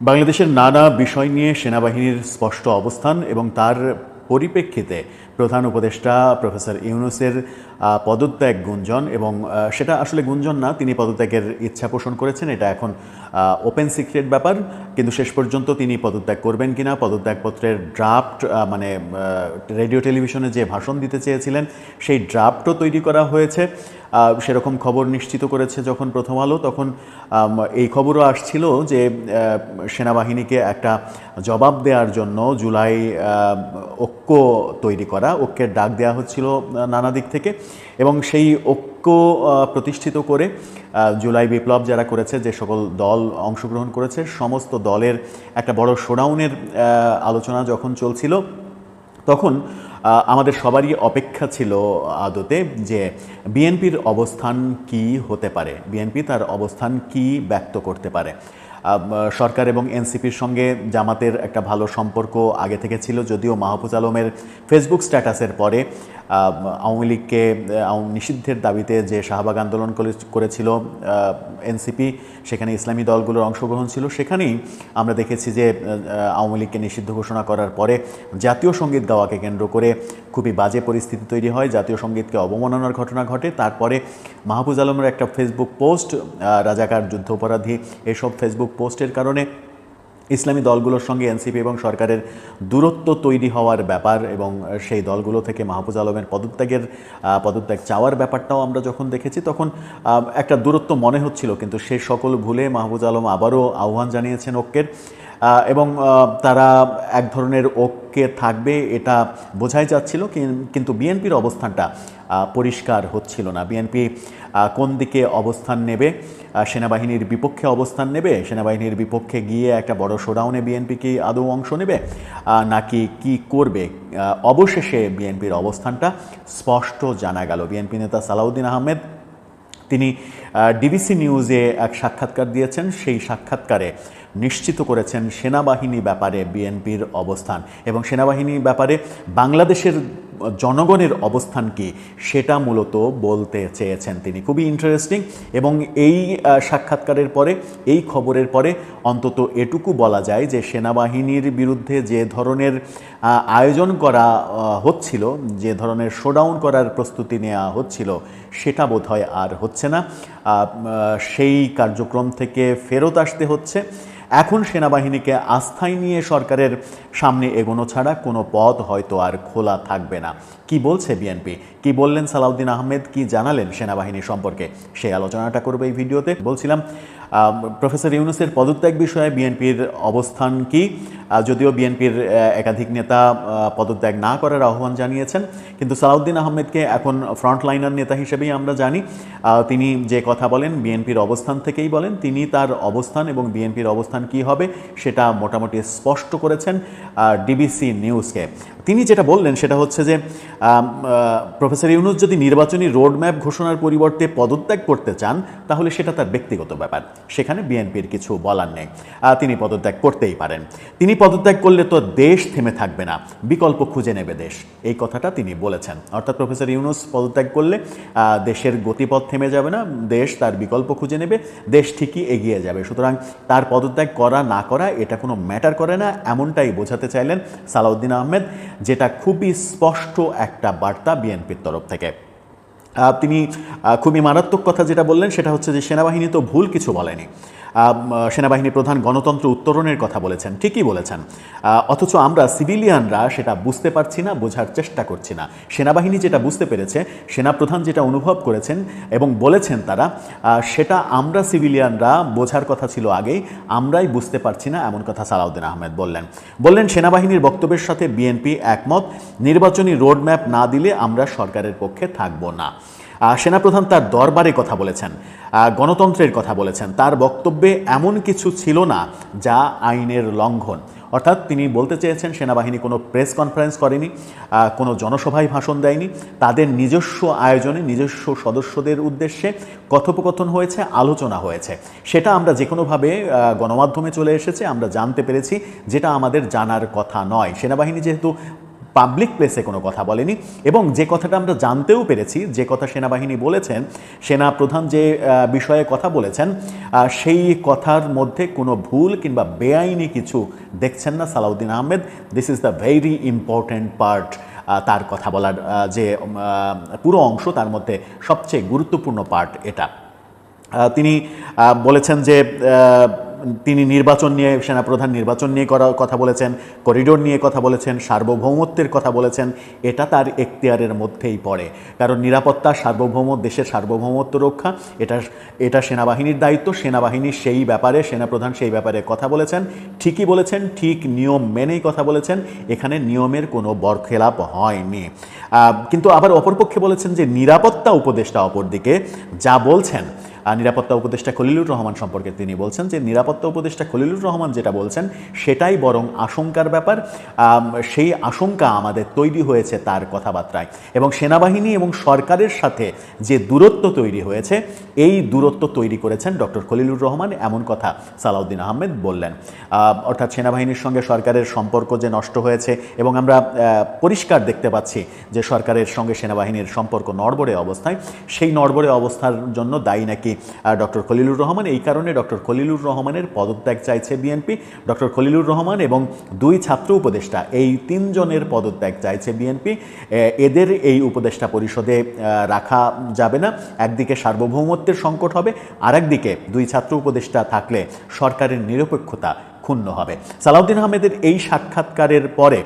বাংলাদেশের নানা বিষয় নিয়ে সেনাবাহিনীর স্পষ্ট অবস্থান এবং তার পরিপ্রেক্ষিতে প্রধান উপদেষ্টা প্রফেসর ইউনূসের পদত্যাগ গুঞ্জন এবং সেটা আসলে গুঞ্জন না, তিনি পদত্যাগের ইচ্ছা পোষণ করেছেন, এটা এখন ওপেন সিক্রেট ব্যাপার। কিন্তু শেষ পর্যন্ত তিনি পদত্যাগ করবেন কিনা, পদত্যাগপত্রের ড্রাফট মানে রেডিও টেলিভিশনে যে ভাষণ দিতে চেয়েছিলেন সেই ড্রাফটও তৈরি করা হয়েছে, সেরকম খবর নিশ্চিত করেছে যখন প্রথম আলো। তখন এই খবরও আসছিল যে সেনাবাহিনীকে একটা জবাব দেওয়ার জন্য জুলাই ঐক্য তৈরি করা, ঐক্যের ডাক দেওয়া হচ্ছিল নানা দিক থেকে, এবং সেই ঐক্য প্রতিষ্ঠিত করে জুলাই বিপ্লব যারা করেছে, যে সকল দল অংশগ্রহণ করেছে, সমস্ত দলের একটা বড় শোডাউনের আলোচনা যখন চলছিল, তখন আমাদের সবারই অপেক্ষা ছিল আদতে যে বিএনপির অবস্থান কি হতে পারে, বিএনপি তার অবস্থান কি ব্যক্ত করতে পারে। সরকার এবং এনসিপির সঙ্গে জামাতের একটা ভালো সম্পর্ক আগে থেকে ছিল, যদিও মাহফুজ আলমের ফেসবুক স্ট্যাটাসের পরে আওয়ামী লীগকে নিষিদ্ধের দাবিতে যে শাহবাগ আন্দোলন করেছিল এনসিপি, সেখানে ইসলামী দলগুলোর অংশগ্রহণ ছিল। সেখানেই আমরা দেখেছি যে আওয়ামী লীগকে নিষিদ্ধ ঘোষণা করার পরে জাতীয় সঙ্গীত গাওয়াকে কেন্দ্র করে খুবই বাজে পরিস্থিতি তৈরি হয়, জাতীয় সঙ্গীতকে অবমাননার ঘটনা ঘটে। তারপরে মাহফুজ আলমের একটা ফেসবুক পোস্ট, রাজাকার, যুদ্ধাপরাধী, এসব ফেসবুক পোস্টের কারণে ইসলামী দলগুলোর সঙ্গে এনসিপি এবং সরকারের দূরত্ব তৈরি হওয়ার ব্যাপার, এবং সেই দলগুলো থেকে মাহফুজ আলমের পদত্যাগ চাওয়ার ব্যাপারটাও আমরা যখন দেখেছি, তখন একটা দূরত্ব মনে হচ্ছিল। কিন্তু সে সকল ভুলে মাহফুজ আলম আবারও আহ্বান জানিয়েছেন ঐক্যের, এবং তারা এক ধরনের ঐক্যে থাকবে এটা বোঝাই যাচ্ছিল। কিন্তু বিএনপির অবস্থানটা পরিষ্কার হচ্ছিল না। বিএনপি কোন দিকে অবস্থান নেবে, সেনাবাহিনীর বিপক্ষে অবস্থান নেবে, সেনাবাহিনীর বিপক্ষে গিয়ে একটা বড় শোডাউনে বিএনপি কি আদৌ অংশ নেবে, নাকি কি করবে। অবশেষে বিএনপির অবস্থানটা স্পষ্ট জানা গেল। বিএনপি নেতা সালাউদ্দিন আহমেদ তিনি ডিবিসি নিউজে এক সাক্ষাৎকার দিয়েছেন, সেই সাক্ষাৎকারে নিশ্চিত করেছেন সেনাবাহিনী ব্যাপারে বিএনপির অবস্থান, এবং সেনাবাহিনী ব্যাপারে বাংলাদেশের জনগণের অবস্থান কি সেটা মূলত বলতে চেয়েছেন তিনি। খুবই ইন্টারেস্টিং। এবং এই সাক্ষাৎকারের পরে, এই খবরের পরে অন্তত এটুকু বলা যায় যে সেনাবাহিনীর বিরুদ্ধে যে ধরনের আয়োজন করা হচ্ছিল, যে ধরনের শোডাউন করার প্রস্তুতি নেওয়া হচ্ছিল, সেটা বোধহয় আর হচ্ছে না। সেই কার্যক্রম থেকে ফেরত আসতে হচ্ছে। এখন সেনাবাহিনীকে আস্থায় নিয়ে সরকারের সামনে এগোনো ছাড়া কোনো পথ হয়তো আর খোলা থাকবে না। কি বলছে বিএনপি, কি বললেন সালাউদ্দিন আহমেদ, কি জানালেন সেনাবাহিনী সম্পর্কে, সেই আলোচনাটা করবে এই ভিডিওতে। বলছিলাম প্রফেসর ইউনূসের পদত্যাগ বিষয়ে বিএনপির অবস্থান কি। যদিও বিএনপির একাধিক নেতা পদত্যাগ না করার আহ্বান জানিয়েছেন, কিন্তু সালাউদ্দিন আহমেদকে এখন ফ্রন্টলাইনার নেতা হিসেবেই আমরা জানি। তিনি যে কথা বলেন বিএনপির অবস্থান থেকেই বলেন। তিনি তার অবস্থান এবং বিএনপির অবস্থান কি হবে সেটা মোটামুটি স্পষ্ট করেছেন ডিবিসি নিউজকে। তিনি যেটা বললেন সেটা হচ্ছে যে প্রফেসর ইউনূস যদি নির্বাচনী রোডম্যাপ ঘোষণার পরিবর্তে পদত্যাগ করতে চান, তাহলে সেটা তার ব্যক্তিগত ব্যাপার, সেখানে বিএনপির কিছু বলার নেই। তিনি পদত্যাগ করতেই পারেন। তিনি পদত্যাগ করলে তো দেশ থেমে থাকবে না, বিকল্প খুঁজে নেবে দেশ, এই কথাটা তিনি বলেছেন। অর্থাৎ প্রফেসর ইউনূস পদত্যাগ করলে দেশের গতিপথ থেমে যাবে না, দেশ তার বিকল্প খুঁজে নেবে, দেশ ঠিকই এগিয়ে যাবে। সুতরাং তার পদত্যাগ করা না করা এটা কোনো ম্যাটার করে না, এমনটাই বোঝাতে চাইলেন সালাউদ্দিন আহমেদ, যেটা খুবই স্পষ্ট একটা বার্তা বিএনপির তরফ থেকে। তিনি খুবই মারাত্মক কথা যেটা বললেন সেটা হচ্ছে যে সেনাবাহিনী তো ভুল কিছু বলেনি। সেনাবাহিনী প্রধান গণতন্ত্র উত্তরণের কথা বলেছেন, ঠিকই বলেছেন, অথচ আমরা সিভিলিয়ানরা সেটা বুঝতে পারছি না, বোঝার চেষ্টা করছি না। সেনাবাহিনী যেটা বুঝতে পেরেছে, সেনাপ্রধান যেটা অনুভব করেছেন এবং বলেছেন তারা, সেটা আমরা সিভিলিয়ানরা বোঝার কথা ছিল আগেই, আমরাই বুঝতে পারছি না, এমন কথা সালাউদ্দিন আহমেদ বললেন সেনাবাহিনীর বক্তব্যের সাথে বিএনপি একমত, নির্বাচনী রোডম্যাপ না দিলে আমরা সরকারের পক্ষে থাকব না। সেনাপ্রধান তার দরবারে কথা বলেছেন, গণতন্ত্রের কথা বলেছেন, তার বক্তব্যে এমন কিছু ছিল না যা আইনের লঙ্ঘন। অর্থাৎ তিনি বলতে চেয়েছেন সেনাবাহিনী কোনো প্রেস কনফারেন্স করেনি, কোনো জনসভায় ভাষণ দেয়নি, তাদের নিজস্ব আয়োজনে নিজস্ব সদস্যদের উদ্দেশ্যে কথোপকথন হয়েছে, আলোচনা হয়েছে। সেটা আমরা যে কোনোভাবে গণমাধ্যমে চলে এসেছে, আমরা জানতে পেরেছি, যেটা আমাদের জানার কথা নয়। সেনাবাহিনী যেহেতু পাবলিক প্লেসে কোনো কথা বলেনি এবং যে কথাটা আমরা জানতেও পেরেছি, যে কথা সেনাবাহিনী বলেছেন, সেনা প্রধান যে বিষয়ে কথা বলেছেন, সেই কথার মধ্যে কোনো ভুল কিংবা বেআইনি কিছু দেখছেন না Salauddin Ahmed. This is the very important part. তার কথা বলার যে পুরো অংশ, তার মধ্যে সবচেয়ে গুরুত্বপূর্ণ পার্ট এটা। তিনি বলেছেন যে তিনি নির্বাচন নিয়ে, সেনাপ্রধান নির্বাচন নিয়ে কথা বলেছেন, করিডোর নিয়ে কথা বলেছেন, সার্বভৌমত্বের কথা বলেছেন। এটা তার এখতিয়ারের মধ্যেই পড়ে, কারণ নিরাপত্তা, দেশের সার্বভৌমত্ব রক্ষা এটা সেনাবাহিনীর দায়িত্ব। সেনাবাহিনী সেই ব্যাপারে, সেনাপ্রধান সেই ব্যাপারে কথা বলেছেন, ঠিকই বলেছেন, ঠিক নিয়ম মেনেই কথা বলেছেন। এখানে নিয়মের কোনো বরখেলাপ হয়নি। কিন্তু আবার অপরপক্ষে বলেছেন যে নিরাপত্তা উপদেষ্টা অপরদিকে যা বলছেন, নিরাপত্তা উপদেষ্টা খলিলুর রহমান সম্পর্কে তিনি বলছেন যে নিরাপত্তা উপদেষ্টা খলিলুর রহমান যেটা বলছেন সেটাই বরং আশঙ্কার ব্যাপার। সেই আশঙ্কা আমাদের তৈরি হয়েছে তার কথাবার্তায়, এবং সেনাবাহিনী এবং সরকারের সাথে যে দূরত্ব তৈরি হয়েছে, এই দূরত্ব তৈরি করেছেন ডক্টর খলিলুর রহমান, এমন কথা সালাউদ্দিন আহমেদ বললেন। অর্থাৎ সেনাবাহিনীর সঙ্গে সরকারের সম্পর্ক যে নষ্ট হয়েছে, এবং আমরা পরিষ্কার দেখতে পাচ্ছি যে সরকারের সঙ্গে সেনাবাহিনীর সম্পর্ক নড়বড়ে অবস্থায়, সেই নড়বড়ে অবস্থার জন্য দায়ী নাকি ডক্টর খলিলুর রহমান। এই কারণে ডক্টর খলিলুর রহমানের পদত্যাগ চাইছে বিএনপি। ডক্টর খলিলুর রহমান এবং 2 ছাত্র উপদেষ্টা, এই 3 জনের পদত্যাগ চাইছে বিএনপি। এদের এই উপদেষ্টা পরিষদে রাখা যাবে না। একদিকে সার্বভৌমত্বের সংকট হবে, আর একদিকে 2 ছাত্র উপদেষ্টা থাকলে সরকারের নিরপেক্ষতা ক্ষুণ্ণ হবে। সালাউদ্দিন আহমেদের এই সাক্ষাৎকারের পরে,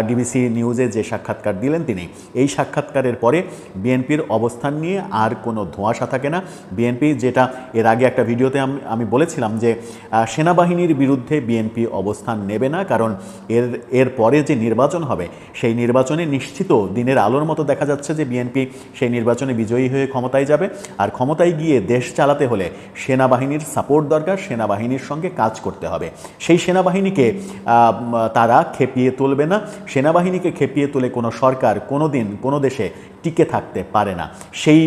ডিবিসি নিউজে যে সাক্ষাৎকার দিলেন তিনি, এই সাক্ষাৎকারের পরে বিএনপির অবস্থান নিয়ে আর কোনো ধোঁয়াশা থাকে না। বিএনপি, যেটা এর আগে একটা ভিডিওতে আমি বলেছিলাম যে সেনাবাহিনীর বিরুদ্ধে বিএনপি অবস্থান নেবে না, কারণ এর পরে যে নির্বাচন হবে, সেই নির্বাচনে নিশ্চিত দিনের আলোর মতো দেখা যাচ্ছে যে বিএনপি সেই নির্বাচনে বিজয়ী হয়ে ক্ষমতায় যাবে। আর ক্ষমতায় গিয়ে দেশ চালাতে হলে সেনাবাহিনীর সাপোর্ট দরকার, সেনাবাহিনীর সঙ্গে কাজ করতে হবে। সেই সেনাবাহিনীকে তারা খেপিয়ে তুলবে না। সেনাবাহিনীকে খেপিয়ে তুলে কোনো সরকার কোনো দিন কোনো দেশে টিকে থাকতে পারে না। সেই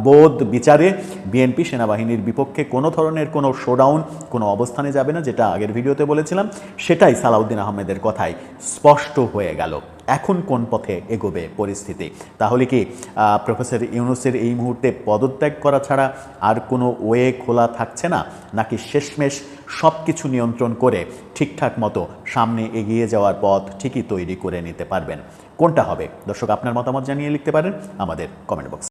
বোধ বিচারে বিএনপি সেনাবাহিনীর বিপক্ষে কোনো ধরনের কোনো শোডাউন, কোনো অবস্থানে যাবে না, যেটা আগের ভিডিওতে বলেছিলাম। সেটাই সালাউদ্দিন আহমেদের কথায় স্পষ্ট হয়ে গেল। এখন কোন পথে এগোবে পরিস্থিতি? তাহলে কি প্রফেসর ইউনূসের এই মুহূর্তে পদত্যাগ করা ছাড়া আর কোনো ওয়ে খোলা থাকছে না, নাকি শেষমেশ সব কিছু নিয়ন্ত্রণ করে ঠিকঠাক মতো সামনে এগিয়ে যাওয়ার পথ ঠিকই তৈরি করে নিতে পারবেন? কোনটা হবে? দর্শক, আপনার মতামত জানিয়ে লিখতে পারেন আমাদের কমেন্ট বক্সে।